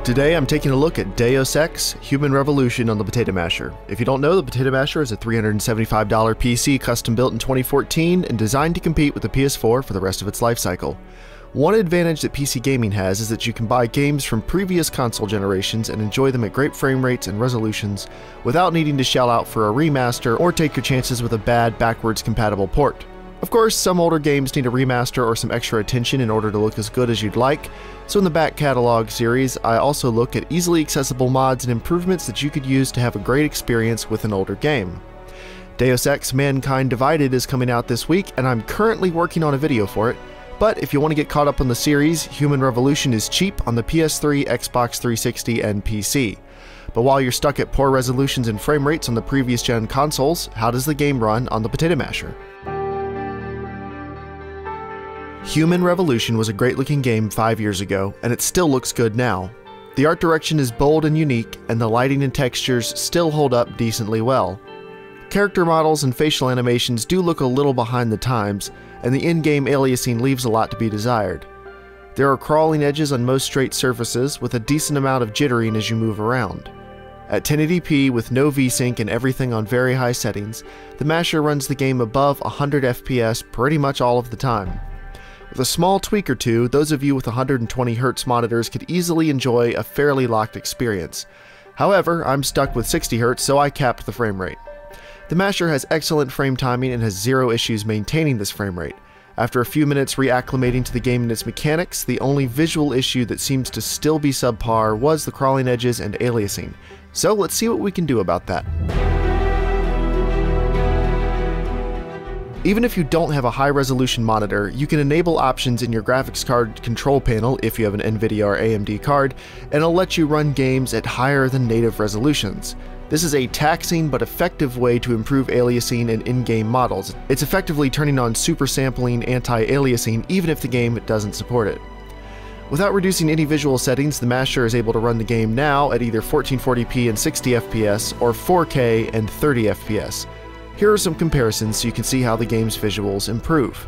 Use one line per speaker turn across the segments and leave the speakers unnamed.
Today I'm taking a look at Deus Ex Human Revolution on the Potato Masher. If you don't know, the Potato Masher is a $375 PC custom built in 2014 and designed to compete with the PS4 for the rest of its life cycle. One advantage that PC gaming has is that you can buy games from previous console generations and enjoy them at great frame rates and resolutions without needing to shell out for a remaster or take your chances with a bad backwards compatible port. Of course, some older games need a remaster or some extra attention in order to look as good as you'd like, so in the back catalog series, I also look at easily accessible mods and improvements that you could use to have a great experience with an older game. Deus Ex Mankind Divided is coming out this week, and I'm currently working on a video for it, but if you want to get caught up on the series, Human Revolution is cheap on the PS3, Xbox 360, and PC. But while you're stuck at poor resolutions and frame rates on the previous gen consoles, how does the game run on the Potato Masher? Human Revolution was a great-looking game 5 years ago, and it still looks good now. The art direction is bold and unique, and the lighting and textures still hold up decently well. Character models and facial animations do look a little behind the times, and the in-game aliasing leaves a lot to be desired. There are crawling edges on most straight surfaces, with a decent amount of jittering as you move around. At 1080p with no VSync and everything on very high settings, the Masher runs the game above 100 FPS pretty much all of the time. With a small tweak or two, those of you with 120Hz monitors could easily enjoy a fairly locked experience. However, I'm stuck with 60Hz, so I capped the frame rate. The Masher has excellent frame timing and has zero issues maintaining this frame rate. After a few minutes reacclimating to the game and its mechanics, the only visual issue that seems to still be subpar was the crawling edges and aliasing. So let's see what we can do about that. Even if you don't have a high-resolution monitor, you can enable options in your graphics card control panel if you have an NVIDIA or AMD card, and it'll let you run games at higher than native resolutions. This is a taxing but effective way to improve aliasing and in-game models. It's effectively turning on super sampling anti-aliasing even if the game doesn't support it. Without reducing any visual settings, the Masher is able to run the game now at either 1440p and 60 FPS or 4K and 30 FPS. Here are some comparisons so you can see how the game's visuals improve.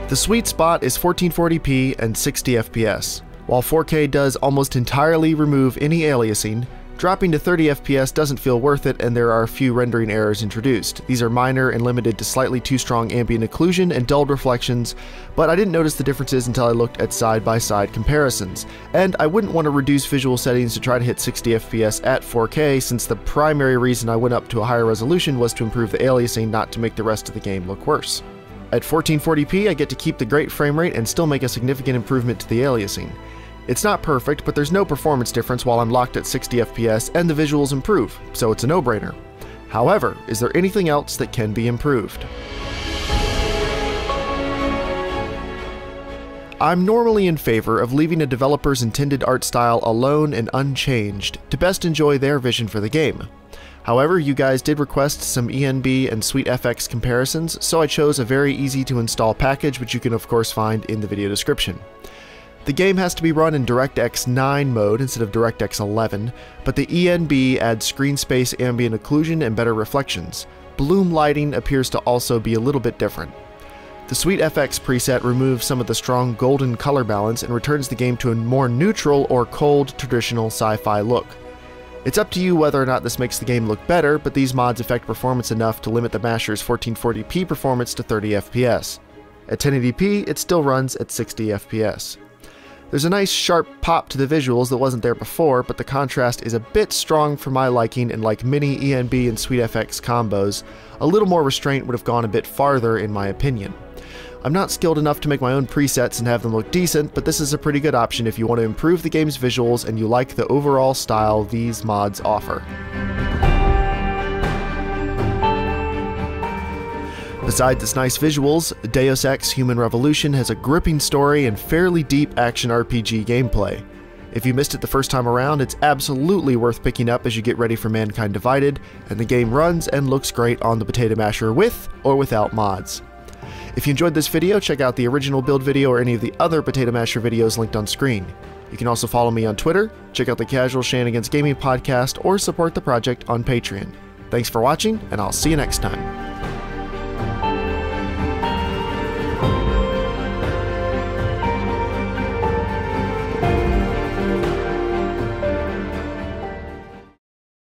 The sweet spot is 1440p and 60 FPS. While 4K does almost entirely remove any aliasing, dropping to 30 FPS doesn't feel worth it, and there are a few rendering errors introduced. These are minor and limited to slightly too strong ambient occlusion and dulled reflections, but I didn't notice the differences until I looked at side-by-side comparisons. And I wouldn't want to reduce visual settings to try to hit 60 FPS at 4K, since the primary reason I went up to a higher resolution was to improve the aliasing, not to make the rest of the game look worse. At 1440p, I get to keep the great frame rate and still make a significant improvement to the aliasing. It's not perfect, but there's no performance difference while I'm locked at 60 FPS and the visuals improve, so it's a no-brainer. However, is there anything else that can be improved? I'm normally in favor of leaving a developer's intended art style alone and unchanged to best enjoy their vision for the game. However, you guys did request some ENB and SweetFX comparisons, so I chose a very easy to install package, which you can of course find in the video description. The game has to be run in DirectX 9 mode instead of DirectX 11, but the ENB adds screen space ambient occlusion and better reflections. Bloom lighting appears to also be a little bit different. The SweetFX preset removes some of the strong golden color balance and returns the game to a more neutral or cold traditional sci-fi look. It's up to you whether or not this makes the game look better, but these mods affect performance enough to limit the Masher's 1440p performance to 30 FPS. At 1080p, it still runs at 60 FPS. There's a nice sharp pop to the visuals that wasn't there before, but the contrast is a bit strong for my liking, and like many ENB and SweetFX combos, a little more restraint would have gone a bit farther in my opinion. I'm not skilled enough to make my own presets and have them look decent, but this is a pretty good option if you want to improve the game's visuals and you like the overall style these mods offer. Besides its nice visuals, Deus Ex Human Revolution has a gripping story and fairly deep action RPG gameplay. If you missed it the first time around, it's absolutely worth picking up as you get ready for Mankind Divided, and the game runs and looks great on the Potato Masher with or without mods. If you enjoyed this video, check out the original build video or any of the other Potato Masher videos linked on screen. You can also follow me on Twitter, check out the Casual Shenanigans Gaming podcast, or support the project on Patreon. Thanks for watching, and I'll see you next time.